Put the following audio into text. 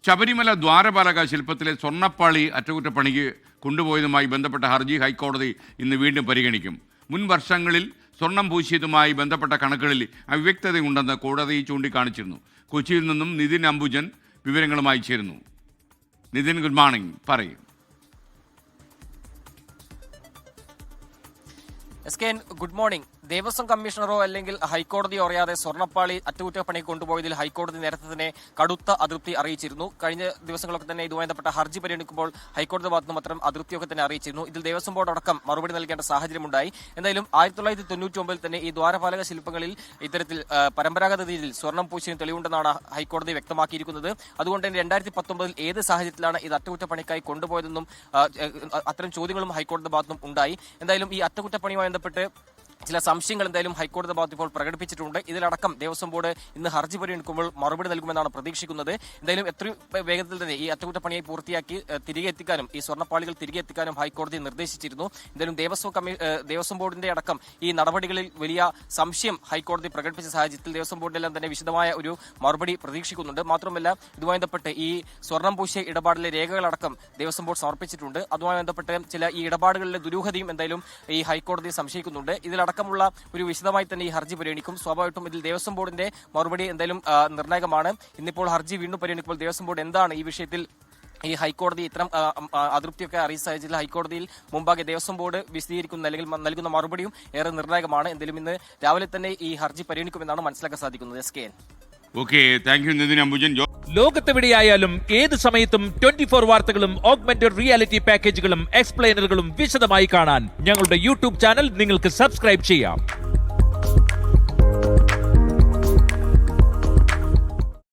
ശബരിമല ദ്വാരപാലക ശില്പത്തിലെ സ്വർണ്ണപ്പാളി അറ്റകുറ്റപ്പണിക്ക് കൊണ്ടുപോയതുമായി ബന്ധപ്പെട്ട ഹർജി ഹൈക്കോടതി ഇന്ന് വീണ്ടും പരിഗണിക്കും. മുൻ വർഷങ്ങളിൽ സ്വർണം പൂശിയതുമായി ബന്ധപ്പെട്ട കണക്കുകളിൽ അവ്യക്തതയുണ്ടെന്ന് കോടതി ചൂണ്ടിക്കാണിച്ചിരുന്നു. കൊച്ചിയിൽ നിന്നും നിതിൻ അംബുജൻ വിവരങ്ങളുമായി ചേരുന്നു. Nithin, good morning. പറയും. Good morning. ദേവസ്വം കമ്മീഷണറോ അല്ലെങ്കിൽ ഹൈക്കോടതിയോ അറിയാതെ സ്വർണ്ണപ്പാളി അറ്റകുറ്റപ്പണി കൊണ്ടുപോയതിൽ ഹൈക്കോടതി നേരത്തെ തന്നെ കടുത്ത അതൃപ്തി അറിയിച്ചിരുന്നു. കഴിഞ്ഞ ദിവസങ്ങളൊക്കെ തന്നെ ഇതുമായി ബന്ധപ്പെട്ട ഹർജി പരിഗണിക്കുമ്പോൾ ഹൈക്കോടതി ഭാഗത്തുനിന്ന് മാത്രം അതൃപ്തിയൊക്കെ തന്നെ അറിയിച്ചിരുന്നു. ഇതിൽ ദേവസ്വം ബോർഡ് അടക്കം മറുപടി നൽകേണ്ട സാഹചര്യമുണ്ടായി. എന്തായാലും 1999 തന്നെ ഈ ദ്വാരപാലക ശില്പങ്ങളിൽ ഇത്തരത്തിൽ പരമ്പരാഗത രീതിയിൽ സ്വർണം പൂശിയതിന് തെളിവുണ്ടെന്നാണ് ഹൈക്കോടതി വ്യക്തമാക്കിയിരിക്കുന്നത്. അതുകൊണ്ട് തന്നെ 2019 ഏത് സാഹചര്യത്തിലാണ് ഇത് അറ്റകുറ്റപ്പണിക്കായി കൊണ്ടുപോയതെന്നും അത്തരം ചോദ്യങ്ങളും ഹൈക്കോടതി ഭാഗത്തുനിന്നും ഉണ്ടായി. എന്തായാലും ഈ അറ്റകുറ്റപ്പണിയുമായി ബന്ധപ്പെട്ട് ചില സംശയങ്ങൾ എന്തായാലും ഹൈക്കോടതി ഭാഗത്ത് ഇപ്പോൾ പ്രകടിപ്പിച്ചിട്ടുണ്ട്. ഇതിലടക്കം ദേവസ്വം ബോർഡ് ഇന്ന് ഹർജി പരിഗണിക്കുമ്പോൾ മറുപടി നൽകുമെന്നാണ് പ്രതീക്ഷിക്കുന്നത്. എന്തായാലും എത്രയും വേഗത്തിൽ തന്നെ ഈ അറ്റകുറ്റപ്പണിയെ പൂർത്തിയാക്കി തിരികെ എത്തിക്കാനും ഈ സ്വർണ്ണപ്പാളികൾ തിരികെ എത്തിക്കാനും ഹൈക്കോടതി നിർദ്ദേശിച്ചിരുന്നു. എന്തായാലും ദേവസ്വം ബോർഡിന്റെ അടക്കം ഈ നടപടികളിൽ വലിയ സംശയം ഹൈക്കോടതി പ്രകടിപ്പിച്ച സാഹചര്യത്തിൽ ദേവസ്വം ബോർഡിലെല്ലാം തന്നെ വിശദമായ ഒരു മറുപടി പ്രതീക്ഷിക്കുന്നുണ്ട്. മാത്രമല്ല ഇതുമായി ബന്ധപ്പെട്ട് ഈ സ്വർണം പൂശിയ ഇടപാടിലെ രേഖകളടക്കം ദേവസ്വം ബോർഡ് സമർപ്പിച്ചിട്ടുണ്ട്. അതുമായി ബന്ധപ്പെട്ട് ചില ഈ ഇടപാടുകളിലെ ദുരൂഹതയും എന്തായാലും ഈ ഹൈക്കോടതി സംശയിക്കുന്നുണ്ട്. ഇതിലടക്കമുള്ള ഒരു വിശദമായി തന്നെ ഈ ഹർജി പരിഗണിക്കും. സ്വാഭാവികമായിട്ടും ഇതിൽ ദേവസ്വം ബോർഡിന്റെ മറുപടി എന്തായാലും നിർണായകമാണ്. ഇന്നിപ്പോൾ ഹർജി വീണ്ടും പരിഗണിക്കുമ്പോൾ ദേവസ്വം ബോർഡ് എന്താണ് ഈ വിഷയത്തിൽ ഈ ഹൈക്കോടതി ഇത്തരം അതൃപ്തിയൊക്കെ അറിയിച്ച സാഹചര്യത്തിൽ ഹൈക്കോടതിയിൽ മുമ്പാകെ ദേവസ്വം ബോർഡ് വിശദീകരിക്കുന്ന അല്ലെങ്കിൽ നൽകുന്ന മറുപടിയും ഏറെ നിർണായകമാണ്. എന്തായാലും ഇന്ന് രാവിലെ തന്നെ ഈ ഹർജി പരിഗണിക്കുമെന്നാണ് മനസ്സിലാക്കാൻ സാധിക്കുന്നത്. ലോകത്തെവിടെയായാലും ഏത് സമയത്തും 24 വാർത്തകളും ഓഗ്മെന്റഡ് റിയാലിറ്റി പാക്കേജുകളും എക്സ്പ്ലെയിനറുകളും വിശദമായി കാണാൻ ഞങ്ങളുടെ യൂട്യൂബ് ചാനൽ നിങ്ങൾക്ക് സബ്സ്ക്രൈബ് ചെയ്യാം.